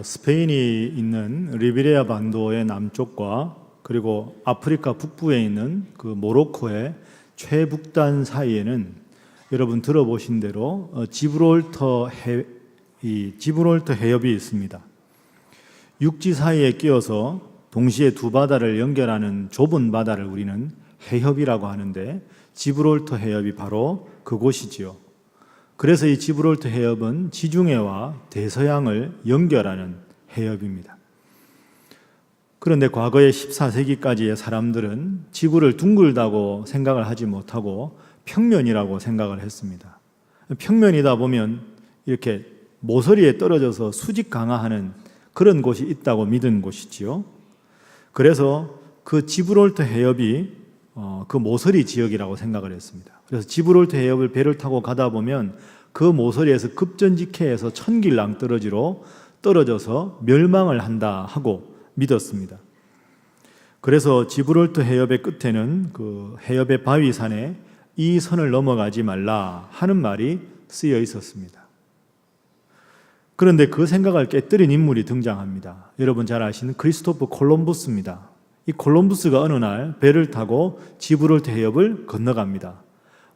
스페인이 있는 리베리아 반도의 남쪽과 그리고 아프리카 북부에 있는 모로코의 최북단 사이에는 여러분 들어보신 대로 지브롤터 해협이 있습니다. 육지 사이에 끼어서 동시에 두 바다를 연결하는 좁은 바다를 우리는 해협이라고 하는데 지브롤터 해협이 바로 그곳이지요. 그래서 이 지브롤터 해협은 지중해와 대서양을 연결하는 해협입니다. 그런데 과거의 14세기까지의 사람들은 지구를 둥글다고 생각을 하지 못하고 평면이라고 생각을 했습니다. 평면이다 보면 이렇게 모서리에 떨어져서 수직 강화하는 그런 곳이 있다고 믿은 곳이지요. 그래서 그 지브롤터 해협이 그 모서리 지역이라고 생각을 했습니다. 그래서 지브롤터 해협을 배를 타고 가다 보면 그 모서리에서 급전직해에서 천길랑 떨어져서 멸망을 한다 하고 믿었습니다. 그래서 지브롤터 해협의 끝에는 그 해협의 바위산에 이 선을 넘어가지 말라 하는 말이 쓰여 있었습니다. 그런데 그 생각을 깨뜨린 인물이 등장합니다. 여러분 잘 아시는 크리스토프 콜럼부스입니다. 이 콜럼부스가 어느 날 배를 타고 지브롤터 해협을 건너갑니다.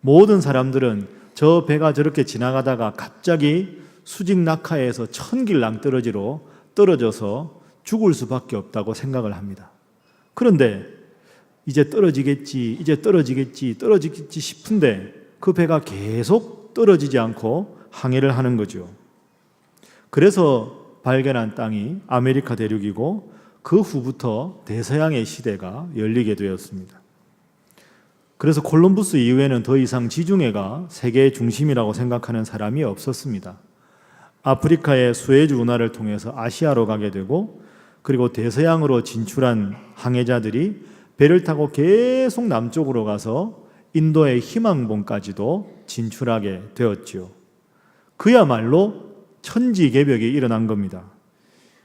모든 사람들은 저 배가 저렇게 지나가다가 갑자기 수직 낙하에서 천길랑 떨어져서 죽을 수밖에 없다고 생각을 합니다. 그런데 이제 떨어지겠지 싶은데 그 배가 계속 떨어지지 않고 항해를 하는 거죠. 그래서 발견한 땅이 아메리카 대륙이고 그 후부터 대서양의 시대가 열리게 되었습니다. 그래서 콜럼부스 이후에는 더 이상 지중해가 세계의 중심이라고 생각하는 사람이 없었습니다. 아프리카의 수에즈 운하를 통해서 아시아로 가게 되고 그리고 대서양으로 진출한 항해자들이 배를 타고 계속 남쪽으로 가서 인도의 희망봉까지도 진출하게 되었지요. 그야말로 천지개벽이 일어난 겁니다.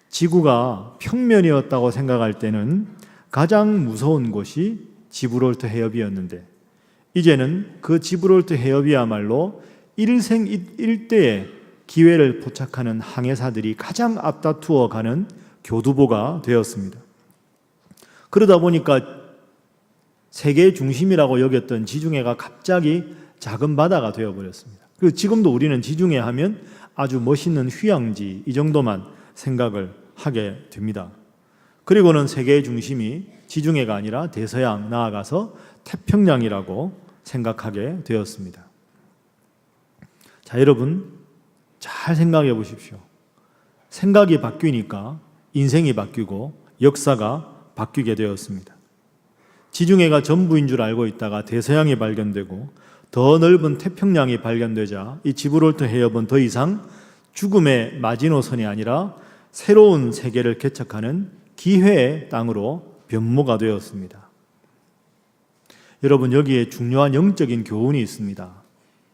지구가 평면이었다고 생각할 때는 가장 무서운 곳이 지브롤터 해협이었는데 이제는 그 지브롤터 해협이야말로 일생일대의 기회를 포착하는 항해사들이 가장 앞다투어 가는 교두보가 되었습니다. 그러다 보니까 세계의 중심이라고 여겼던 지중해가 갑자기 작은 바다가 되어버렸습니다. 그리고 지금도 우리는 지중해 하면 아주 멋있는 휴양지 이 정도만 생각을 하게 됩니다. 그리고는 세계의 중심이 지중해가 아니라 대서양 나아가서 태평양이라고 생각하게 되었습니다. 자, 여러분 잘 생각해 보십시오. 생각이 바뀌니까 인생이 바뀌고 역사가 바뀌게 되었습니다. 지중해가 전부인 줄 알고 있다가 대서양이 발견되고 더 넓은 태평양이 발견되자 이 지브롤터 해협은 더 이상 죽음의 마지노선이 아니라 새로운 세계를 개척하는 기회의 땅으로 변모가 되었습니다. 여러분 여기에 중요한 영적인 교훈이 있습니다.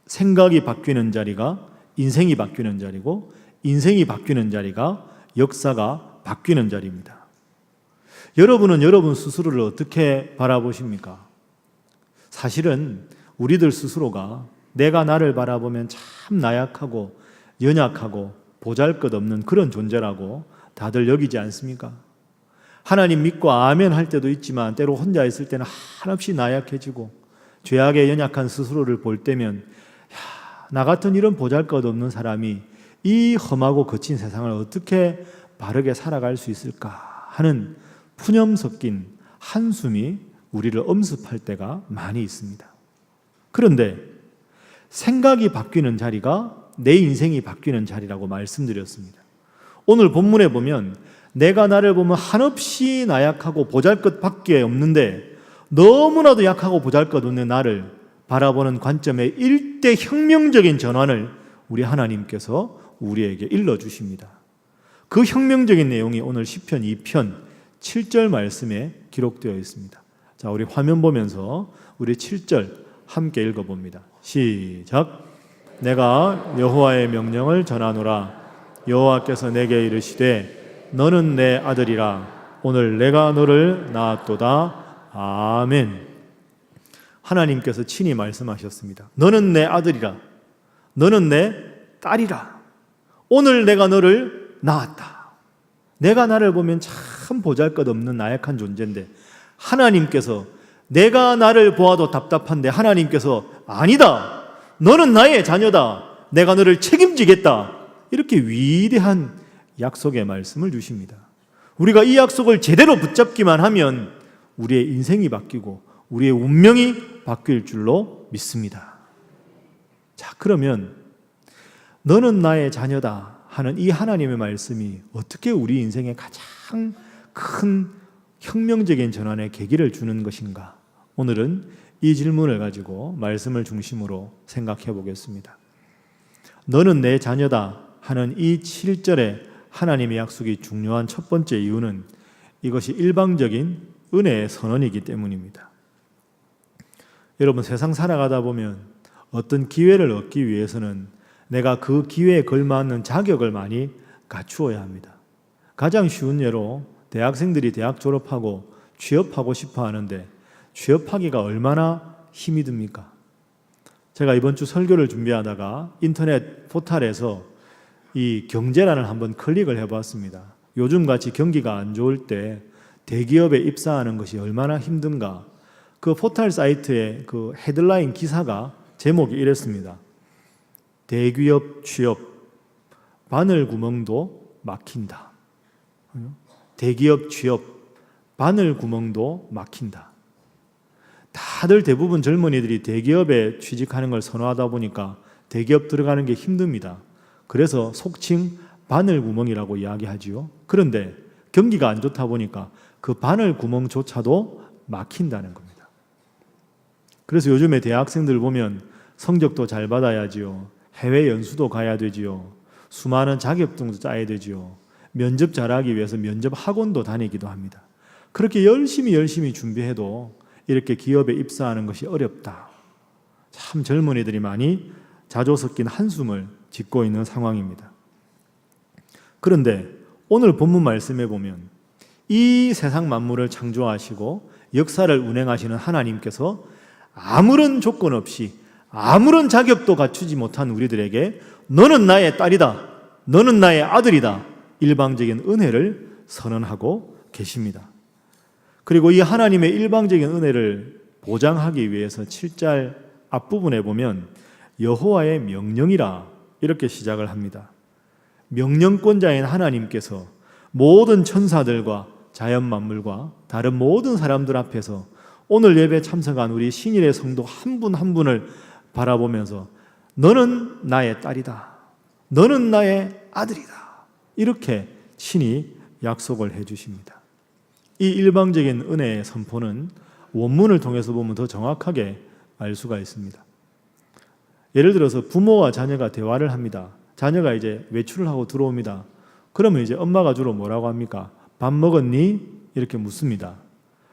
생각이 바뀌는 자리가 인생이 바뀌는 자리고 인생이 바뀌는 자리가 역사가 바뀌는 자리입니다. 여러분은 여러분 스스로를 어떻게 바라보십니까? 사실은 우리들 스스로가 내가 나를 바라보면 참 나약하고 연약하고 보잘것없는 그런 존재라고 다들 여기지 않습니까? 하나님 믿고 아멘 할 때도 있지만 때로 혼자 있을 때는 한없이 나약해지고 죄악에 연약한 스스로를 볼 때면 나 같은 이런 보잘것없는 사람이 이 험하고 거친 세상을 어떻게 바르게 살아갈 수 있을까 하는 푸념 섞인 한숨이 우리를 엄습할 때가 많이 있습니다. 그런데 생각이 바뀌는 자리가 내 인생이 바뀌는 자리라고 말씀드렸습니다. 오늘 본문에 보면 내가 나를 보면 한없이 나약하고 보잘것밖에 없는데 너무나도 약하고 보잘것없는 나를 바라보는 관점의 일대 혁명적인 전환을 우리 하나님께서 우리에게 일러주십니다. 그 혁명적인 내용이 오늘 시편 2편 7절 말씀에 기록되어 있습니다. 자, 우리 화면 보면서 우리 7절 함께 읽어봅니다. 시작. 내가 여호와의 명령을 전하노라. 여호와께서 내게 이르시되 너는 내 아들이라. 오늘 내가 너를 낳았도다. 아멘. 하나님께서 친히 말씀하셨습니다. 너는 내 아들이라. 너는 내 딸이라. 오늘 내가 너를 낳았다. 내가 나를 보면 참 보잘것없는 나약한 존재인데 하나님께서 내가 나를 보아도 답답한데 하나님께서 아니다. 너는 나의 자녀다. 내가 너를 책임지겠다. 이렇게 위대한 약속의 말씀을 주십니다. 우리가 이 약속을 제대로 붙잡기만 하면 우리의 인생이 바뀌고 우리의 운명이 바뀔 줄로 믿습니다. 자, 그러면 너는 나의 자녀다 하는 이 하나님의 말씀이 어떻게 우리 인생에 가장 큰 혁명적인 전환의 계기를 주는 것인가? 오늘은 이 질문을 가지고 말씀을 중심으로 생각해 보겠습니다. 너는 내 자녀다 하는 이 7절의 하나님의 약속이 중요한 첫 번째 이유는 이것이 일방적인 은혜의 선언이기 때문입니다. 여러분, 세상 살아가다 보면 어떤 기회를 얻기 위해서는 내가 그 기회에 걸맞는 자격을 많이 갖추어야 합니다. 가장 쉬운 예로 대학생들이 대학 졸업하고 취업하고 싶어 하는데 취업하기가 얼마나 힘이 듭니까? 제가 이번 주 설교를 준비하다가 인터넷 포털에서 이 경제란을 한번 클릭을 해보았습니다. 요즘같이 경기가 안 좋을 때 대기업에 입사하는 것이 얼마나 힘든가. 그 포털 사이트의 그 헤드라인 기사가 제목이 이랬습니다. 대기업 취업, 바늘구멍도 막힌다. 대기업 취업, 바늘구멍도 막힌다. 다들 대부분 젊은이들이 대기업에 취직하는 걸 선호하다 보니까 대기업 들어가는 게 힘듭니다. 그래서 속칭 바늘구멍이라고 이야기하지요. 그런데 경기가 안 좋다 보니까 그 바늘구멍조차도 막힌다는 겁니다. 그래서 요즘에 대학생들 보면 성적도 잘 받아야지요. 해외 연수도 가야 되지요. 수많은 자격증도 따야 되지요. 면접 잘하기 위해서 면접 학원도 다니기도 합니다. 그렇게 열심히 준비해도 이렇게 기업에 입사하는 것이 어렵다. 참 젊은이들이 많이 자조 섞인 한숨을 짓고 있는 상황입니다. 그런데 오늘 본문 말씀에 보면 이 세상 만물을 창조하시고 역사를 운행하시는 하나님께서 아무런 조건 없이 아무런 자격도 갖추지 못한 우리들에게 너는 나의 딸이다, 너는 나의 아들이다, 일방적인 은혜를 선언하고 계십니다. 그리고 이 하나님의 일방적인 은혜를 보장하기 위해서 7절 앞부분에 보면 여호와의 명령이라 이렇게 시작을 합니다. 명령권자인 하나님께서 모든 천사들과 자연 만물과 다른 모든 사람들 앞에서 오늘 예배 참석한 우리 신일의 성도 한 분 한 분을 바라보면서 너는 나의 딸이다, 너는 나의 아들이다, 이렇게 친히 약속을 해주십니다. 이 일방적인 은혜의 선포는 원문을 통해서 보면 더 정확하게 알 수가 있습니다. 예를 들어서 부모와 자녀가 대화를 합니다. 자녀가 이제 외출을 하고 들어옵니다. 그러면 이제 엄마가 주로 뭐라고 합니까? 밥 먹었니? 이렇게 묻습니다.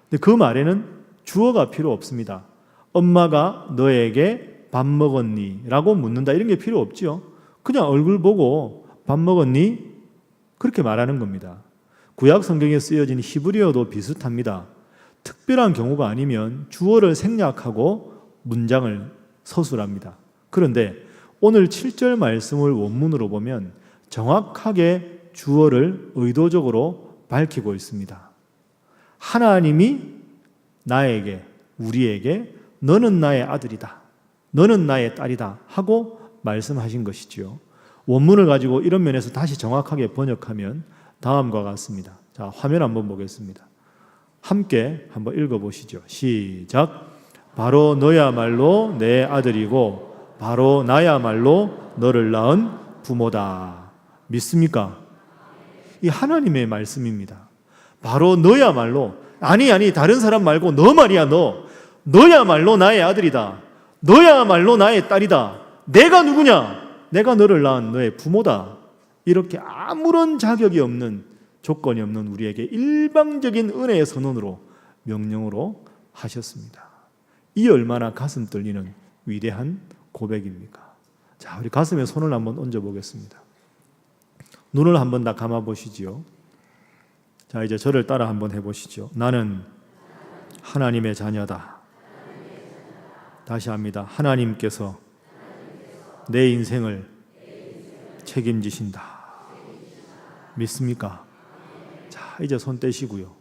근데 그 말에는 주어가 필요 없습니다. 엄마가 너에게 밥 먹었니? 라고 묻는다, 이런 게 필요 없죠. 그냥 얼굴 보고 밥 먹었니? 그렇게 말하는 겁니다. 구약 성경에 쓰여진 히브리어도 비슷합니다. 특별한 경우가 아니면 주어를 생략하고 문장을 서술합니다. 그런데 오늘 7절 말씀을 원문으로 보면 정확하게 주어를 의도적으로 밝히고 있습니다. 하나님이 나에게, 우리에게 너는 나의 아들이다, 너는 나의 딸이다 하고 말씀하신 것이지요. 원문을 가지고 이런 면에서 다시 정확하게 번역하면 다음과 같습니다. 자, 화면 한번 보겠습니다. 함께 한번 읽어보시죠. 시작. 바로 너야말로 내 아들이고 바로 나야말로 너를 낳은 부모다. 믿습니까? 이 하나님의 말씀입니다. 바로 너야말로, 아니 다른 사람 말고 너 말이야, 너야말로 나의 아들이다, 너야말로 나의 딸이다. 내가 누구냐? 내가 너를 낳은 너의 부모다. 이렇게 아무런 자격이 없는, 조건이 없는 우리에게 일방적인 은혜의 선언으로, 명령으로 하셨습니다. 이 얼마나 가슴 떨리는 위대한 고백입니까? 자, 우리 가슴에 손을 한번 얹어 보겠습니다. 눈을 한번 다 감아 보시지요. 자, 이제 저를 따라 한번 해보시죠. 나는 하나님의 자녀다. 다시 합니다. 하나님께서 내 인생을 책임지신다. 믿습니까? 자, 이제 손 떼시고요.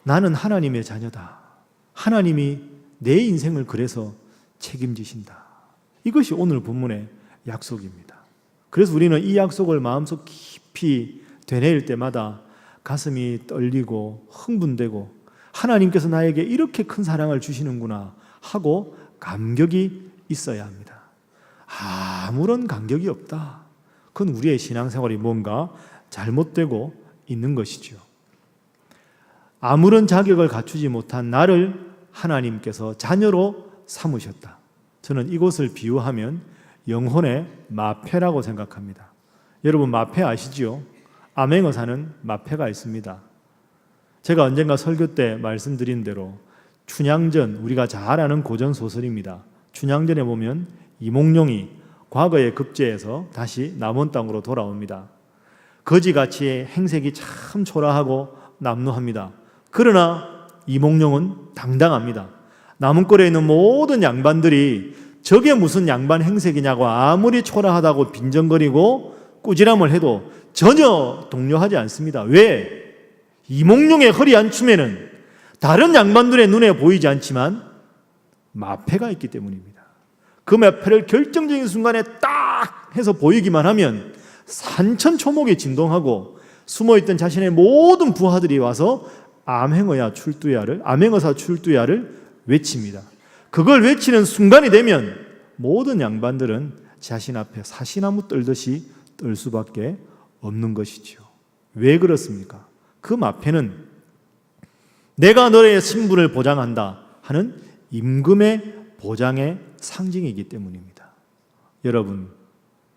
나는 하나님의 자녀다. 하나님이 내 인생을 그래서 책임지신다. 이것이 오늘 본문의 약속입니다. 그래서 우리는 이 약속을 마음속 깊이 되뇌일 때마다 가슴이 떨리고 흥분되고 하나님께서 나에게 이렇게 큰 사랑을 주시는구나 하고 감격이 있어야 합니다. 아무런 감격이 없다. 그건 우리의 신앙생활이 뭔가 잘못되고 있는 것이죠. 아무런 자격을 갖추지 못한 나를 하나님께서 자녀로 삼으셨다. 저는 이것을 비유하면 영혼의 마패라고 생각합니다. 여러분 마패 아시죠? 암행어 사는 마패가 있습니다. 제가 언젠가 설교 때 말씀드린 대로 춘향전, 우리가 잘 아는 고전 소설입니다. 춘향전에 보면 이몽룡이 과거의 급제에서 다시 남원 땅으로 돌아옵니다. 거지같이 행색이 참 초라하고 남루합니다. 그러나 이몽룡은 당당합니다. 나문골에 있는 모든 양반들이 저게 무슨 양반 행색이냐고 아무리 초라하다고 빈정거리고 꾸지람을 해도 전혀 동요하지 않습니다. 왜? 이몽룡의 허리한 춤에는 다른 양반들의 눈에 보이지 않지만 마패가 있기 때문입니다. 그 마패를 결정적인 순간에 딱 해서 보이기만 하면 산천초목이 진동하고 숨어있던 자신의 모든 부하들이 와서 암행어사 출두야를 외칩니다. 그걸 외치는 순간이 되면 모든 양반들은 자신 앞에 사시나무 떨듯이 떨 수밖에 없는 것이죠. 왜 그렇습니까? 그 마패는 내가 너의 신분을 보장한다 하는 임금의 보장의 상징이기 때문입니다.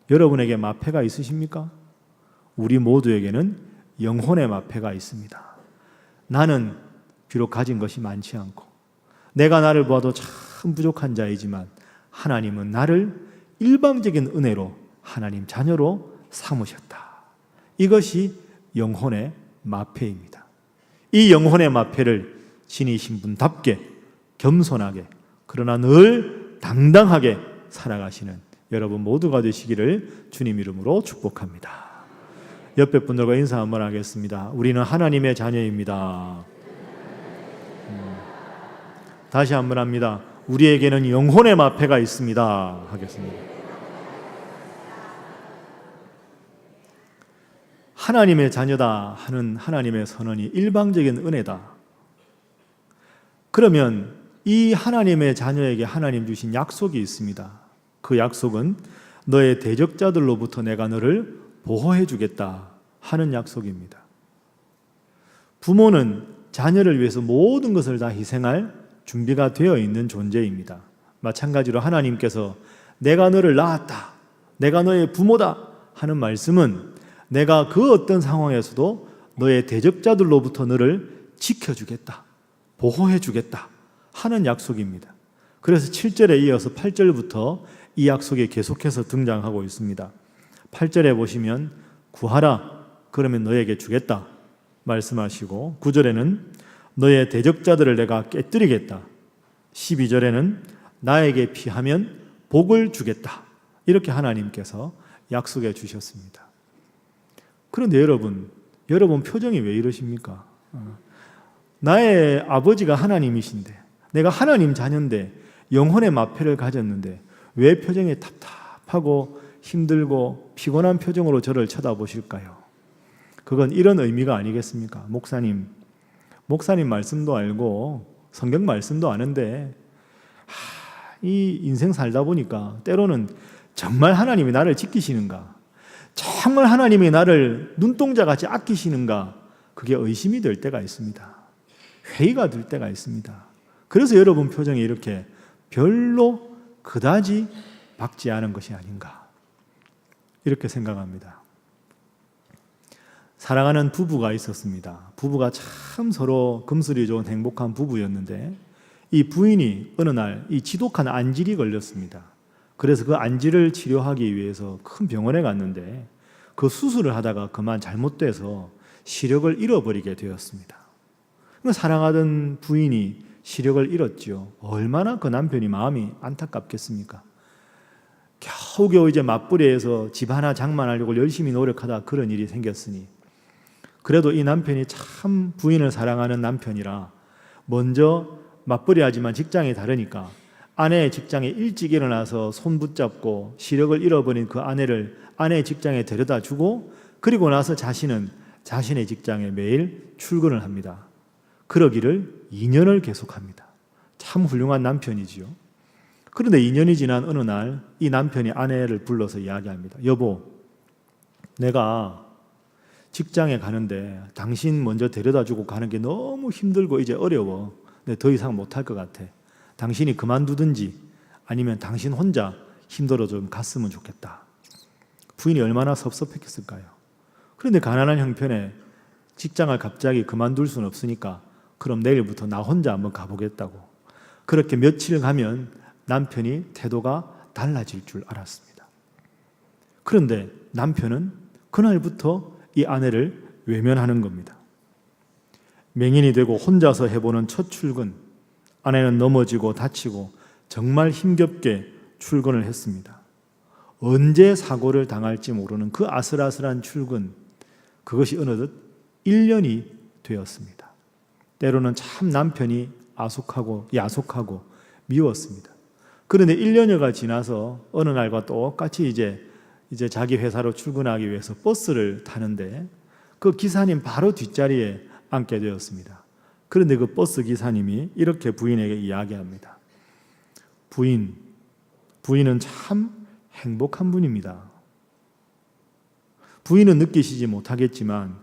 여러분에게 마패가 있으십니까? 우리 모두에게는 영혼의 마패가 있습니다. 나는 비록 가진 것이 많지 않고 내가 나를 보아도 참 부족한 자이지만 하나님은 나를 일방적인 은혜로 하나님 자녀로 삼으셨다. 이것이 영혼의 마패입니다. 이 영혼의 마패를 지니신 분답게 겸손하게 그러나 늘 당당하게 살아가시는 여러분 모두가 되시기를 주님 이름으로 축복합니다. 옆에 분들과 인사 한번 하겠습니다. 우리는 하나님의 자녀입니다. 다시 한번 합니다. 우리에게는 영혼의 마패가 있습니다. 하겠습니다. 하나님의 자녀다 하는 하나님의 선언이 일방적인 은혜다. 그러면 이 하나님의 자녀에게 하나님 주신 약속이 있습니다. 그 약속은 너의 대적자들로부터 내가 너를 보호해 주겠다 하는 약속입니다. 부모는 자녀를 위해서 모든 것을 다 희생할 준비가 되어 있는 존재입니다. 마찬가지로 하나님께서 내가 너를 낳았다, 내가 너의 부모다 하는 말씀은 내가 그 어떤 상황에서도 너의 대적자들로부터 너를 지켜주겠다, 보호해주겠다 하는 약속입니다. 그래서 7절에 이어서 8절부터 이 약속이 계속해서 등장하고 있습니다. 8절에 보시면 구하라 그러면 너에게 주겠다 말씀하시고 9절에는 너의 대적자들을 내가 깨뜨리겠다, 12절에는 나에게 피하면 복을 주겠다 이렇게 하나님께서 약속해 주셨습니다. 그런데 여러분 표정이 왜 이러십니까? 나의 아버지가 하나님이신데 내가 하나님 자녀인데 영혼의 마패를 가졌는데 왜 표정이 답답하고 힘들고 피곤한 표정으로 저를 쳐다보실까요? 그건 이런 의미가 아니겠습니까? 목사님 말씀도 알고 성경 말씀도 아는데 이 인생 살다 보니까 때로는 정말 하나님이 나를 지키시는가? 정말 하나님이 나를 눈동자같이 아끼시는가? 그게 의심이 될 때가 있습니다. 회의가 될 때가 있습니다. 그래서 여러분 표정이 이렇게 별로 그다지 밝지 않은 것이 아닌가 이렇게 생각합니다. 사랑하는 부부가 있었습니다. 부부가 참 서로 금슬이 좋은 행복한 부부였는데 이 부인이 어느 날 이 지독한 안질이 걸렸습니다. 그래서 그 안질을 치료하기 위해서 큰 병원에 갔는데 그 수술을 하다가 그만 잘못돼서 시력을 잃어버리게 되었습니다. 사랑하던 부인이 시력을 잃었죠. 얼마나 그 남편이 마음이 안타깝겠습니까? 겨우겨우 이제 맞벌이해서 집 하나 장만하려고 열심히 노력하다 그런 일이 생겼으니 그래도 이 남편이 참 부인을 사랑하는 남편이라 먼저 맞벌이하지만 직장이 다르니까 아내의 직장에 일찍 일어나서 손 붙잡고 시력을 잃어버린 그 아내를 아내의 직장에 데려다 주고 그리고 나서 자신은 자신의 직장에 매일 출근을 합니다. 그러기를 2년을 계속합니다. 참 훌륭한 남편이지요. 그런데 2년이 지난 어느 날 이 남편이 아내를 불러서 이야기합니다. 여보, 내가 직장에 가는데 당신 먼저 데려다 주고 가는 게 너무 힘들고 이제 어려워. 근데 더 이상 못할 것 같아. 당신이 그만두든지 아니면 당신 혼자 힘들어 좀 갔으면 좋겠다. 부인이 얼마나 섭섭했겠을까요? 그런데 가난한 형편에 직장을 갑자기 그만둘 수는 없으니까 그럼 내일부터 나 혼자 한번 가보겠다고. 그렇게 며칠 가면 남편이 태도가 달라질 줄 알았습니다. 그런데 남편은 그날부터 이 아내를 외면하는 겁니다. 맹인이 되고 혼자서 해보는 첫 출근, 아내는 넘어지고 다치고 정말 힘겹게 출근을 했습니다. 언제 사고를 당할지 모르는 그 아슬아슬한 출근, 그것이 어느덧 1년이 되었습니다. 때로는 참 남편이 야속하고 미웠습니다. 그런데 1년여가 지나서 어느 날과 똑같이 이제 자기 회사로 출근하기 위해서 버스를 타는데 그 기사님 바로 뒷자리에 앉게 되었습니다. 그런데 그 버스 기사님이 이렇게 부인에게 이야기합니다. 부인은 참 행복한 분입니다. 부인은 느끼시지 못하겠지만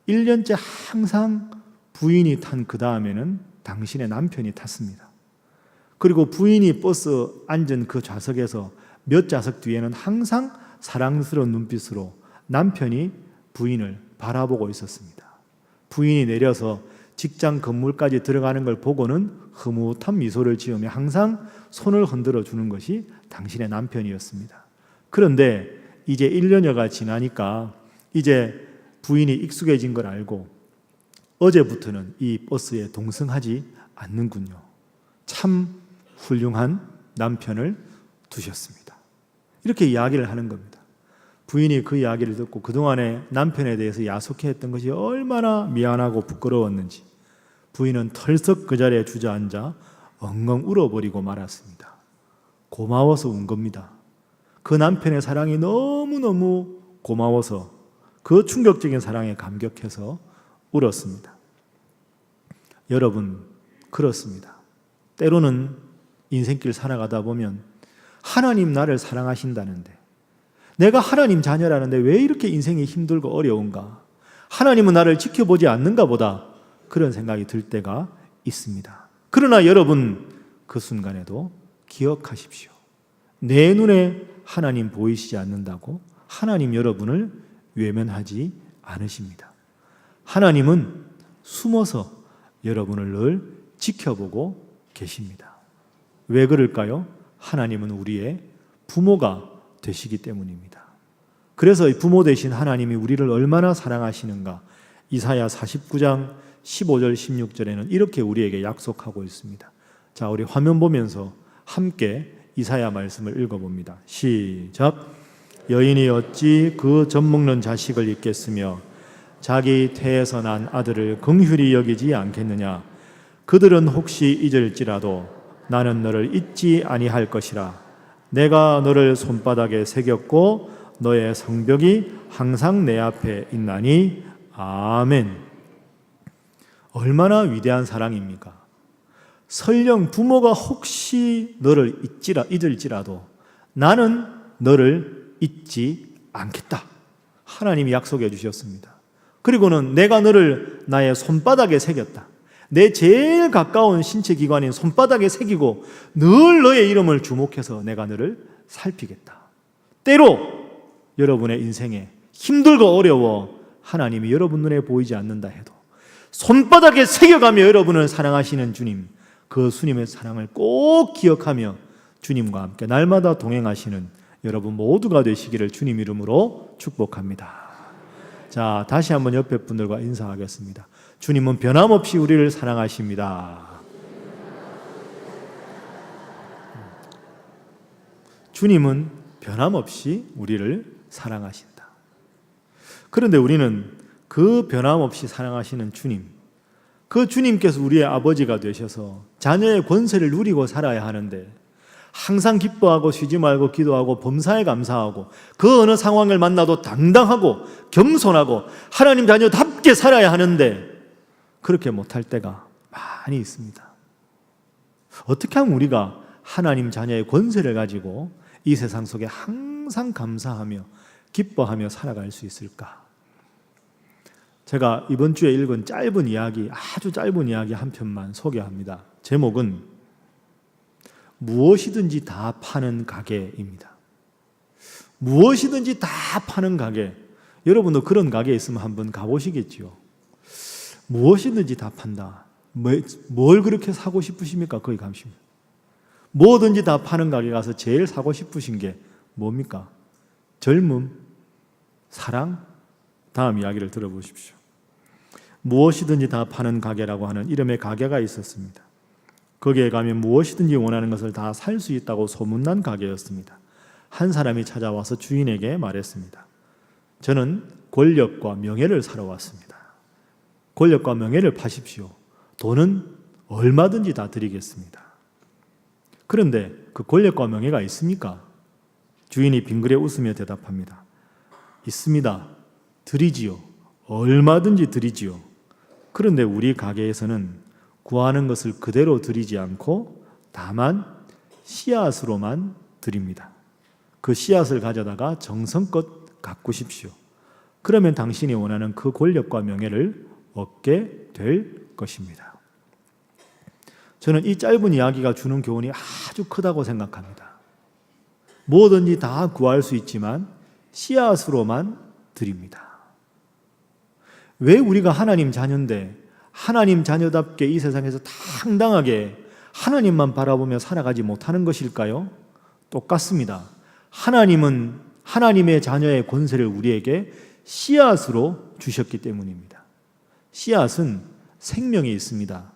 1년째 항상 부인이 탄 그 다음에는 당신의 남편이 탔습니다. 그리고 부인이 버스 앉은 그 좌석에서 몇 좌석 뒤에는 항상 사랑스러운 눈빛으로 남편이 부인을 바라보고 있었습니다. 부인이 내려서 직장 건물까지 들어가는 걸 보고는 흐뭇한 미소를 지으며 항상 손을 흔들어 주는 것이 당신의 남편이었습니다. 그런데 이제 1년여가 지나니까 이제 부인이 익숙해진 걸 알고 어제부터는 이 버스에 동승하지 않는군요. 참 훌륭한 남편을 두셨습니다. 이렇게 이야기를 하는 겁니다. 부인이 그 이야기를 듣고 그동안에 남편에 대해서 야속해했던 것이 얼마나 미안하고 부끄러웠는지 부인은 털썩 그 자리에 주저앉아 엉엉 울어버리고 말았습니다. 고마워서 운 겁니다. 그 남편의 사랑이 너무너무 고마워서 그 충격적인 사랑에 감격해서 울었습니다. 여러분, 그렇습니다. 때로는 인생길 살아가다 보면 하나님 나를 사랑하신다는데 내가 하나님 자녀라는데 왜 이렇게 인생이 힘들고 어려운가? 하나님은 나를 지켜보지 않는가 보다 그런 생각이 들 때가 있습니다. 그러나 여러분 그 순간에도 기억하십시오. 내 눈에 하나님 보이시지 않는다고 하나님 여러분을 외면하지 않으십니다. 하나님은 숨어서 여러분을 늘 지켜보고 계십니다. 왜 그럴까요? 하나님은 우리의 부모가 되시기 때문입니다. 그래서 부모 되신 하나님이 우리를 얼마나 사랑하시는가 이사야 49장 15절 16절에는 이렇게 우리에게 약속하고 있습니다. 자, 우리 화면 보면서 함께 이사야 말씀을 읽어봅니다. 시작. 여인이 어찌 그 젖먹는 자식을 잊겠으며 자기 태에서 난 아들을 긍휼히 여기지 않겠느냐. 그들은 혹시 잊을지라도 나는 너를 잊지 아니할 것이라. 내가 너를 손바닥에 새겼고 너의 성벽이 항상 내 앞에 있나니. 아멘. 얼마나 위대한 사랑입니까? 설령 부모가 혹시 너를 잊을지라도 나는 너를 잊지 않겠다. 하나님이 약속해 주셨습니다. 그리고는 내가 너를 나의 손바닥에 새겼다. 내 제일 가까운 신체 기관인 손바닥에 새기고 늘 너의 이름을 주목해서 내가 너를 살피겠다. 때로 여러분의 인생에 힘들고 어려워 하나님이 여러분 눈에 보이지 않는다 해도 손바닥에 새겨가며 여러분을 사랑하시는 주님, 그 주님의 사랑을 꼭 기억하며 주님과 함께 날마다 동행하시는 여러분 모두가 되시기를 주님 이름으로 축복합니다. 자, 다시 한번 옆에 분들과 인사하겠습니다. 주님은 변함없이 우리를 사랑하십니다. 주님은 변함없이 우리를 사랑하신다. 그런데 우리는 그 변함없이 사랑하시는 주님, 그 주님께서 우리의 아버지가 되셔서 자녀의 권세를 누리고 살아야 하는데 항상 기뻐하고 쉬지 말고 기도하고 범사에 감사하고 그 어느 상황을 만나도 당당하고 겸손하고 하나님 자녀답게 살아야 하는데 그렇게 못할 때가 많이 있습니다. 어떻게 하면 우리가 하나님 자녀의 권세를 가지고 이 세상 속에 항상 감사하며 기뻐하며 살아갈 수 있을까? 제가 이번 주에 읽은 짧은 이야기, 아주 짧은 이야기 한 편만 소개합니다. 제목은 무엇이든지 다 파는 가게입니다. 무엇이든지 다 파는 가게. 여러분도 그런 가게에 있으면 한번 가보시겠죠. 무엇이든지 다 판다. 뭘 그렇게 사고 싶으십니까? 거기 가시면. 뭐든지 다 파는 가게 가서 제일 사고 싶으신 게 뭡니까? 젊음, 사랑? 다음 이야기를 들어보십시오. 무엇이든지 다 파는 가게라고 하는 이름의 가게가 있었습니다. 거기에 가면 무엇이든지 원하는 것을 다 살 수 있다고 소문난 가게였습니다. 한 사람이 찾아와서 주인에게 말했습니다. 저는 권력과 명예를 사러 왔습니다. 권력과 명예를 파십시오. 돈은 얼마든지 다 드리겠습니다. 그런데 그 권력과 명예가 있습니까? 주인이 빙그레 웃으며 대답합니다. 있습니다. 드리지요. 얼마든지 드리지요. 그런데 우리 가게에서는 구하는 것을 그대로 드리지 않고 다만 씨앗으로만 드립니다. 그 씨앗을 가져다가 정성껏 가꾸십시오. 그러면 당신이 원하는 그 권력과 명예를 얻게 될 것입니다. 저는 이 짧은 이야기가 주는 교훈이 아주 크다고 생각합니다. 뭐든지 다 구할 수 있지만 씨앗으로만 드립니다. 왜 우리가 하나님 자녀인데 하나님 자녀답게 이 세상에서 당당하게 하나님만 바라보며 살아가지 못하는 것일까요? 똑같습니다. 하나님은 하나님의 자녀의 권세를 우리에게 씨앗으로 주셨기 때문입니다. 씨앗은 생명이 있습니다.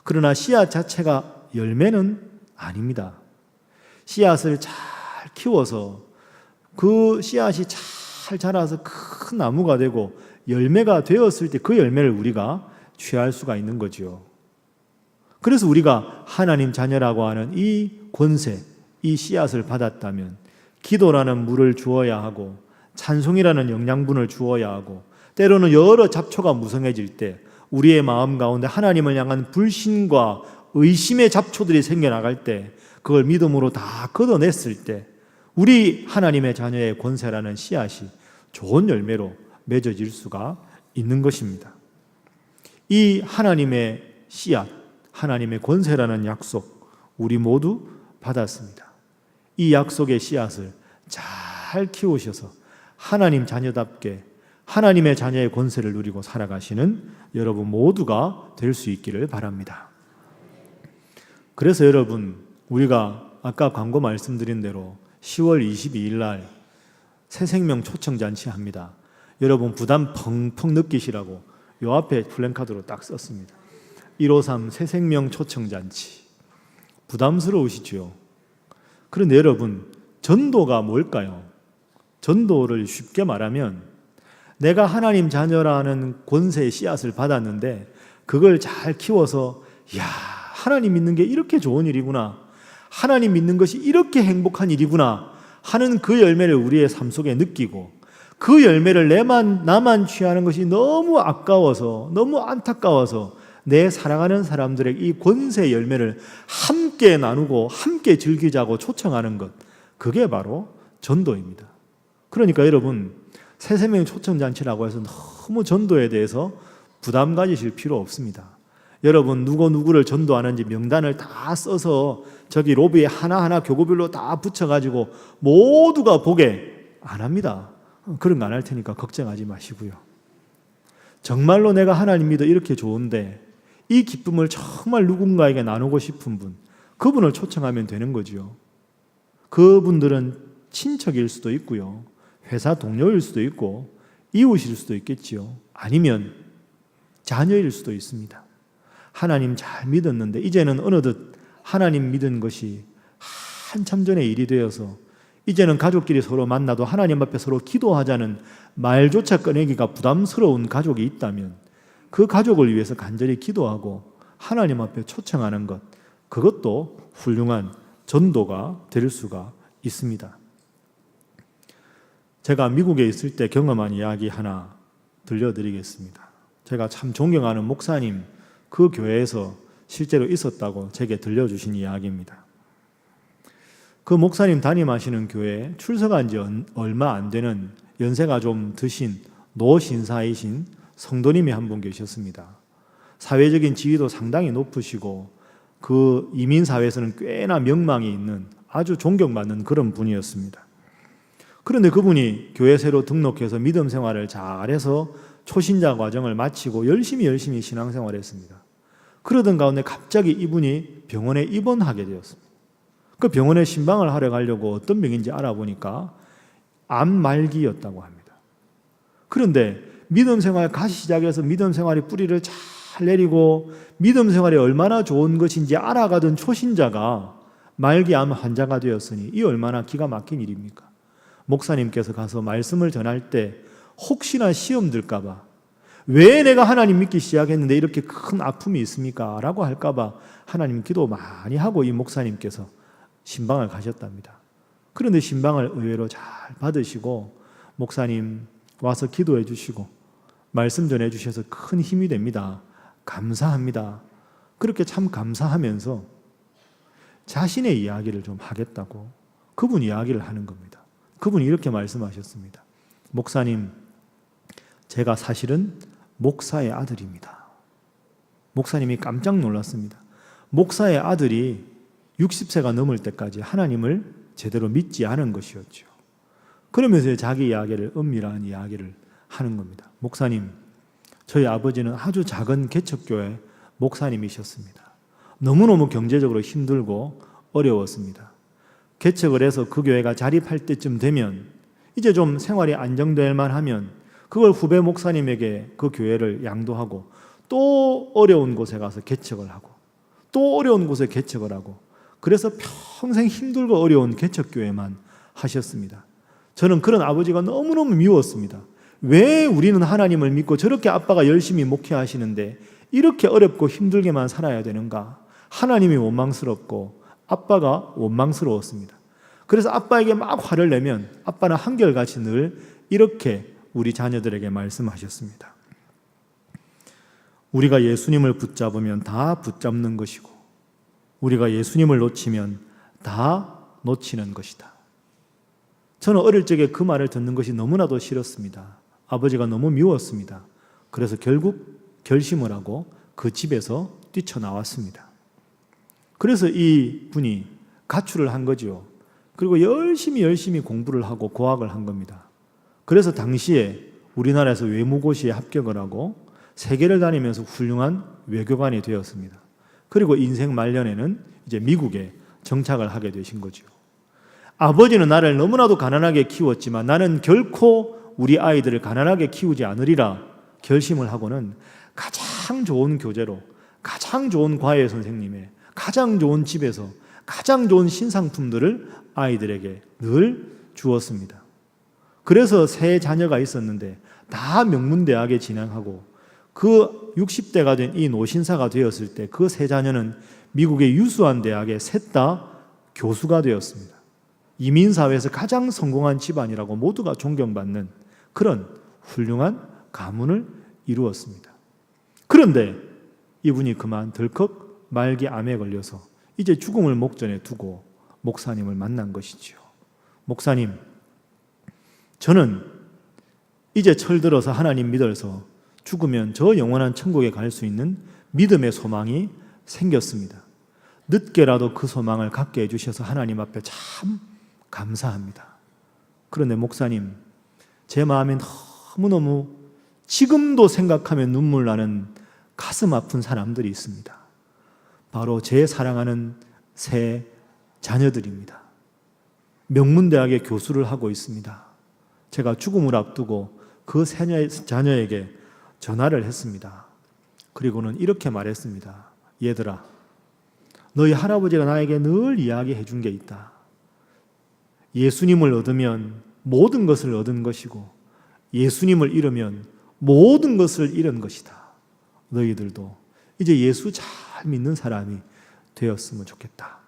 그러나 씨앗 자체가 열매는 아닙니다. 씨앗을 잘 키워서 그 씨앗이 잘 자라서 큰 나무가 되고 열매가 되었을 때 그 열매를 우리가 취할 수가 있는 거죠. 그래서 우리가 하나님 자녀라고 하는 이 권세, 이 씨앗을 받았다면 기도라는 물을 주어야 하고 찬송이라는 영양분을 주어야 하고 때로는 여러 잡초가 무성해질 때 우리의 마음 가운데 하나님을 향한 불신과 의심의 잡초들이 생겨나갈 때 그걸 믿음으로 다 걷어냈을 때 우리 하나님의 자녀의 권세라는 씨앗이 좋은 열매로 맺어질 수가 있는 것입니다. 이 하나님의 씨앗, 하나님의 권세라는 약속 우리 모두 받았습니다. 이 약속의 씨앗을 잘 키우셔서 하나님 자녀답게 하나님의 자녀의 권세를 누리고 살아가시는 여러분 모두가 될 수 있기를 바랍니다. 그래서 여러분 우리가 아까 광고 말씀드린 대로 10월 22일 날 새생명 초청잔치 합니다. 여러분 부담 펑펑 느끼시라고 요 앞에 플랜카드로 딱 썼습니다. 153 새생명 초청잔치. 부담스러우시죠? 그런데 여러분 전도가 뭘까요? 전도를 쉽게 말하면 내가 하나님 자녀라는 권세의 씨앗을 받았는데 그걸 잘 키워서 야 하나님 믿는 게 이렇게 좋은 일이구나, 하나님 믿는 것이 이렇게 행복한 일이구나 하는 그 열매를 우리의 삶 속에 느끼고 그 열매를 나만 취하는 것이 너무 아까워서 너무 안타까워서 내 사랑하는 사람들에게 이 권세의 열매를 함께 나누고 함께 즐기자고 초청하는 것, 그게 바로 전도입니다. 그러니까 여러분 새생명 초청잔치라고 해서 너무 전도에 대해서 부담 가지실 필요 없습니다. 여러분 누구를 전도하는지 명단을 다 써서 저기 로비에 하나하나 교구별로 다 붙여가지고 모두가 보게 안 합니다. 그런 거 안 할 테니까 걱정하지 마시고요. 정말로 내가 하나님 믿어 이렇게 좋은데 이 기쁨을 정말 누군가에게 나누고 싶은 분, 그분을 초청하면 되는 거죠. 그분들은 친척일 수도 있고요, 회사 동료일 수도 있고 이웃일 수도 있겠지요. 아니면 자녀일 수도 있습니다. 하나님 잘 믿었는데 이제는 어느덧 하나님 믿은 것이 한참 전에 일이 되어서 이제는 가족끼리 서로 만나도 하나님 앞에 서로 기도하자는 말조차 꺼내기가 부담스러운 가족이 있다면 그 가족을 위해서 간절히 기도하고 하나님 앞에 초청하는 것, 그것도 훌륭한 전도가 될 수가 있습니다. 제가 미국에 있을 때 경험한 이야기 하나 들려드리겠습니다. 제가 참 존경하는 목사님, 그 교회에서 실제로 있었다고 제게 들려주신 이야기입니다. 그 목사님 담임하시는 교회에 출석한 지 얼마 안 되는 연세가 좀 드신 노신사이신 성도님이 한 분 계셨습니다. 사회적인 지위도 상당히 높으시고 그 이민사회에서는 꽤나 명망이 있는 아주 존경받는 그런 분이었습니다. 그런데 그분이 교회 새로 등록해서 믿음 생활을 잘해서 초신자 과정을 마치고 열심히 신앙생활을 했습니다. 그러던 가운데 갑자기 이분이 병원에 입원하게 되었습니다. 그 병원에 신방을 하러 가려고 어떤 병인지 알아보니까 암 말기였다고 합니다. 그런데 믿음 생활 다시 시작해서 믿음 생활의 뿌리를 잘 내리고 믿음 생활이 얼마나 좋은 것인지 알아가던 초신자가 말기 암 환자가 되었으니 이 얼마나 기가 막힌 일입니까? 목사님께서 가서 말씀을 전할 때 혹시나 시험 들까봐, 왜 내가 하나님 믿기 시작했는데 이렇게 큰 아픔이 있습니까? 라고 할까봐 하나님 기도 많이 하고 이 목사님께서 신방을 가셨답니다. 그런데 신방을 의외로 잘 받으시고 목사님 와서 기도해 주시고 말씀 전해 주셔서 큰 힘이 됩니다. 감사합니다. 그렇게 참 감사하면서 자신의 이야기를 좀 하겠다고 그분 이야기를 하는 겁니다. 그분이 이렇게 말씀하셨습니다. 목사님, 제가 사실은 목사의 아들입니다. 목사님이 깜짝 놀랐습니다. 목사의 아들이 60세가 넘을 때까지 하나님을 제대로 믿지 않은 것이었죠. 그러면서 자기 이야기를, 은밀한 이야기를 하는 겁니다. 목사님, 저희 아버지는 아주 작은 개척교회 목사님이셨습니다. 너무너무 경제적으로 힘들고 어려웠습니다. 개척을 해서 그 교회가 자립할 때쯤 되면 이제 좀 생활이 안정될 만하면 그걸 후배 목사님에게 그 교회를 양도하고 또 어려운 곳에 가서 개척을 하고 또 어려운 곳에 개척을 하고 그래서 평생 힘들고 어려운 개척교회만 하셨습니다. 저는 그런 아버지가 너무너무 미웠습니다. 왜 우리는 하나님을 믿고 저렇게 아빠가 열심히 목회하시는데 이렇게 어렵고 힘들게만 살아야 되는가? 하나님이 원망스럽고 아빠가 원망스러웠습니다. 그래서 아빠에게 막 화를 내면 아빠는 한결같이 늘 이렇게 우리 자녀들에게 말씀하셨습니다. 우리가 예수님을 붙잡으면 다 붙잡는 것이고 우리가 예수님을 놓치면 다 놓치는 것이다. 저는 어릴 적에 그 말을 듣는 것이 너무나도 싫었습니다. 아버지가 너무 미웠습니다. 그래서 결국 결심을 하고 그 집에서 뛰쳐나왔습니다. 그래서 이 분이 가출을 한 거죠. 그리고 열심히 공부를 하고 고학을 한 겁니다. 그래서 당시에 우리나라에서 외무고시에 합격을 하고 세계를 다니면서 훌륭한 외교관이 되었습니다. 그리고 인생 말년에는 이제 미국에 정착을 하게 되신 거죠. 아버지는 나를 너무나도 가난하게 키웠지만 나는 결코 우리 아이들을 가난하게 키우지 않으리라 결심을 하고는 가장 좋은 교재로, 가장 좋은 과외 선생님의, 가장 좋은 집에서 가장 좋은 신상품들을 아이들에게 늘 주었습니다. 그래서 세 자녀가 있었는데 다 명문대학에 진학하고 그 60대가 된 이 노신사가 되었을 때 그 세 자녀는 미국의 유수한 대학에 셋 다 교수가 되었습니다. 이민사회에서 가장 성공한 집안이라고 모두가 존경받는 그런 훌륭한 가문을 이루었습니다. 그런데 이분이 그만 덜컥 말기암에 걸려서 이제 죽음을 목전에 두고 목사님을 만난 것이지요. 목사님, 저는 이제 철들어서 하나님 믿어서 죽으면 저 영원한 천국에 갈 수 있는 믿음의 소망이 생겼습니다. 늦게라도 그 소망을 갖게 해주셔서 하나님 앞에 참 감사합니다. 그런데 목사님, 제 마음에 너무너무 지금도 생각하면 눈물 나는 가슴 아픈 사람들이 있습니다. 바로 제 사랑하는 세 자녀들입니다. 명문대학의 교수를 하고 있습니다. 제가 죽음을 앞두고 그 세 자녀에게 전화를 했습니다. 그리고는 이렇게 말했습니다. 얘들아, 너희 할아버지가 나에게 늘 이야기해 준 게 있다. 예수님을 얻으면 모든 것을 얻은 것이고 예수님을 잃으면 모든 것을 잃은 것이다. 너희들도 이제 예수 잘 믿는 사람이 되었으면 좋겠다.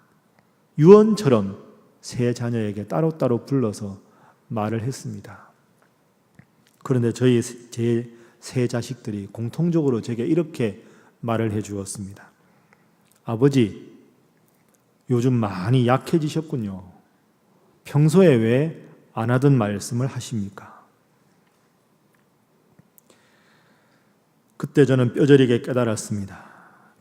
유언처럼 세 자녀에게 따로따로 불러서 말을 했습니다. 그런데 제 세 자식들이 공통적으로 제게 이렇게 말을 해 주었습니다. 아버지, 요즘 많이 약해지셨군요. 평소에 왜 안 하던 말씀을 하십니까? 그때 저는 뼈저리게 깨달았습니다.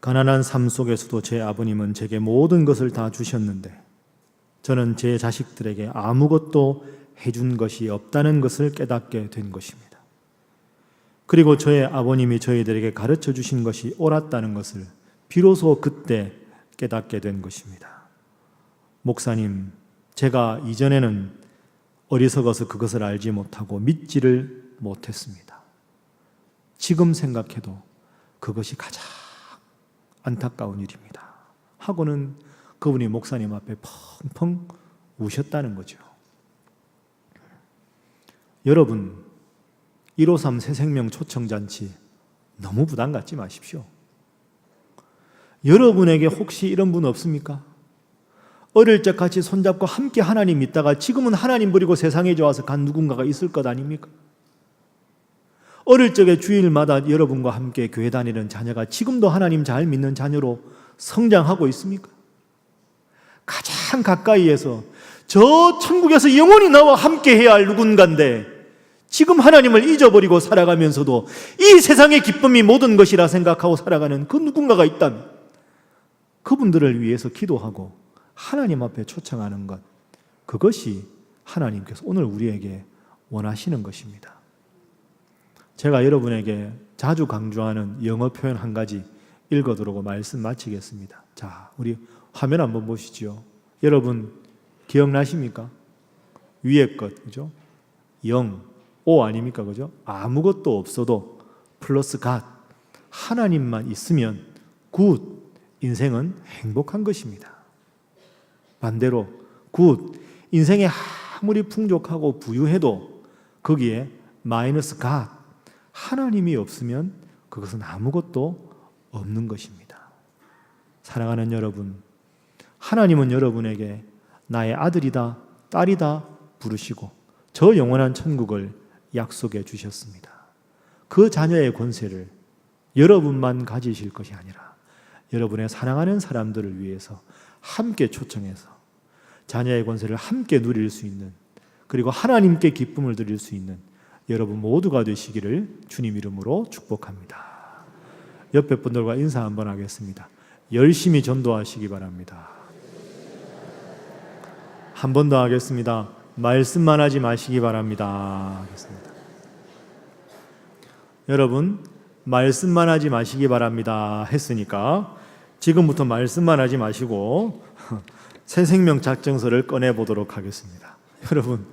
가난한 삶 속에서도 제 아버님은 제게 모든 것을 다 주셨는데 저는 제 자식들에게 아무것도 해준 것이 없다는 것을 깨닫게 된 것입니다. 그리고 저의 아버님이 저희들에게 가르쳐 주신 것이 옳았다는 것을 비로소 그때 깨닫게 된 것입니다. 목사님, 제가 이전에는 어리석어서 그것을 알지 못하고 믿지를 못했습니다. 지금 생각해도 그것이 가장 안타까운 일입니다. 하고는 그분이 목사님 앞에 펑펑 우셨다는 거죠. 여러분, 153 새생명 초청잔치 너무 부담 갖지 마십시오. 여러분에게 혹시 이런 분 없습니까? 어릴 적 같이 손잡고 함께 하나님 믿다가 지금은 하나님 버리고 세상에 좋아서 간 누군가가 있을 것 아닙니까? 어릴 적에 주일마다 여러분과 함께 교회 다니는 자녀가 지금도 하나님 잘 믿는 자녀로 성장하고 있습니까? 가장 가까이에서 저 천국에서 영원히 나와 함께 해야 할 누군가인데 지금 하나님을 잊어버리고 살아가면서도 이 세상의 기쁨이 모든 것이라 생각하고 살아가는 그 누군가가 있다면 그분들을 위해서 기도하고 하나님 앞에 초청하는 것, 그것이 하나님께서 오늘 우리에게 원하시는 것입니다. 제가 여러분에게 자주 강조하는 영어 표현 한 가지 읽어드리고 말씀 마치겠습니다. 자, 우리 화면 한번 보시죠. 여러분 기억나십니까? 위에 것, 그죠? 오 아닙니까? 그죠? 아무것도 없어도 플러스 갓, 하나님만 있으면 굿, 인생은 행복한 것입니다. 반대로 굿, 인생이 아무리 풍족하고 부유해도 거기에 마이너스 갓, 하나님이 없으면 그것은 아무것도 없는 것입니다. 사랑하는 여러분, 하나님은 여러분에게 나의 아들이다, 딸이다 부르시고 저 영원한 천국을 약속해 주셨습니다. 그 자녀의 권세를 여러분만 가지실 것이 아니라 여러분의 사랑하는 사람들을 위해서 함께 초청해서 자녀의 권세를 함께 누릴 수 있는, 그리고 하나님께 기쁨을 드릴 수 있는 여러분 모두가 되시기를 주님 이름으로 축복합니다. 옆에 분들과 인사 한번 하겠습니다. 열심히 전도하시기 바랍니다. 한 번 더 하겠습니다. 말씀만 하지 마시기 바랍니다. 하겠습니다. 여러분, 말씀만 하지 마시기 바랍니다 했으니까 지금부터 말씀만 하지 마시고 새생명 작정서를 꺼내보도록 하겠습니다. 여러분,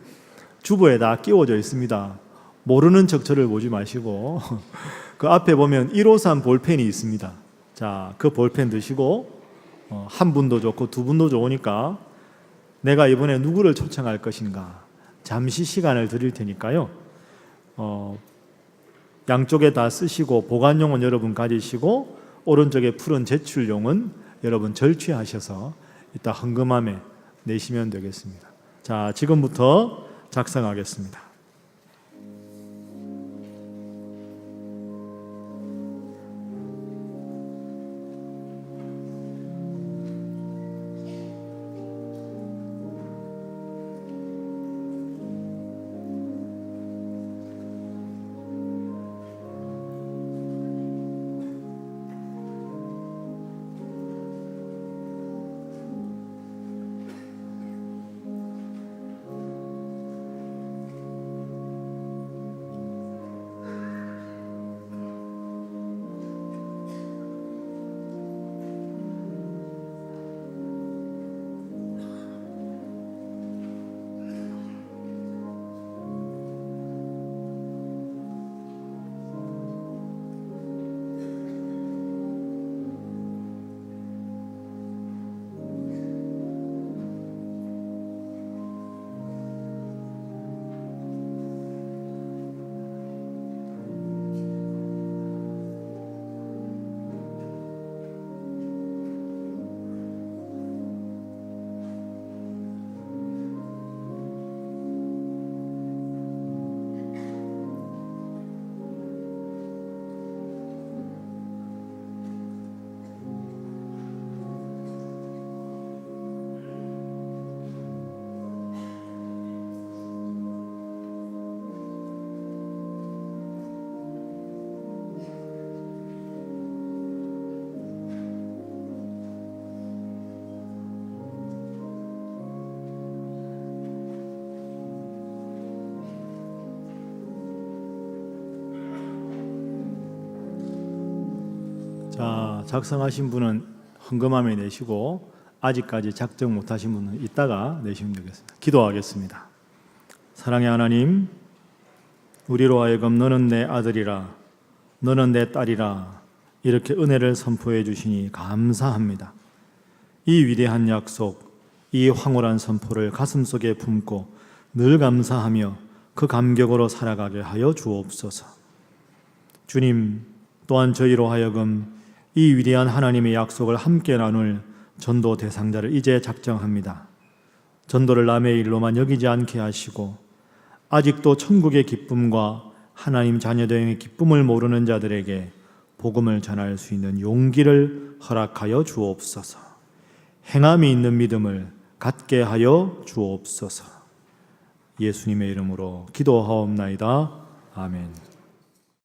주보에 다 끼워져 있습니다. 모르는 척 저를 보지 마시고 그 앞에 보면 153 볼펜이 있습니다. 자, 그 볼펜 드시고 한 분도 좋고 두 분도 좋으니까 내가 이번에 누구를 초청할 것인가 잠시 시간을 드릴 테니까요. 양쪽에 다 쓰시고 보관용은 여러분 가지시고 오른쪽에 푸른 제출용은 여러분 절취하셔서 이따 헌금함에 내시면 되겠습니다. 자, 지금부터 작성하겠습니다. 자, 작성하신 분은 헌금함에 내시고 아직까지 작정 못하신 분은 이따가 내시면 되겠습니다. 기도하겠습니다. 사랑의 하나님, 우리로 하여금 너는 내 아들이라, 너는 내 딸이라 이렇게 은혜를 선포해 주시니 감사합니다. 이 위대한 약속, 이 황홀한 선포를 가슴속에 품고 늘 감사하며 그 감격으로 살아가게 하여 주옵소서. 주님, 또한 저희로 하여금 이 위대한 하나님의 약속을 함께 나눌 전도 대상자를 이제 작정합니다. 전도를 남의 일로만 여기지 않게 하시고 아직도 천국의 기쁨과 하나님 자녀됨의 기쁨을 모르는 자들에게 복음을 전할 수 있는 용기를 허락하여 주옵소서. 행함이 있는 믿음을 갖게 하여 주옵소서. 예수님의 이름으로 기도하옵나이다. 아멘.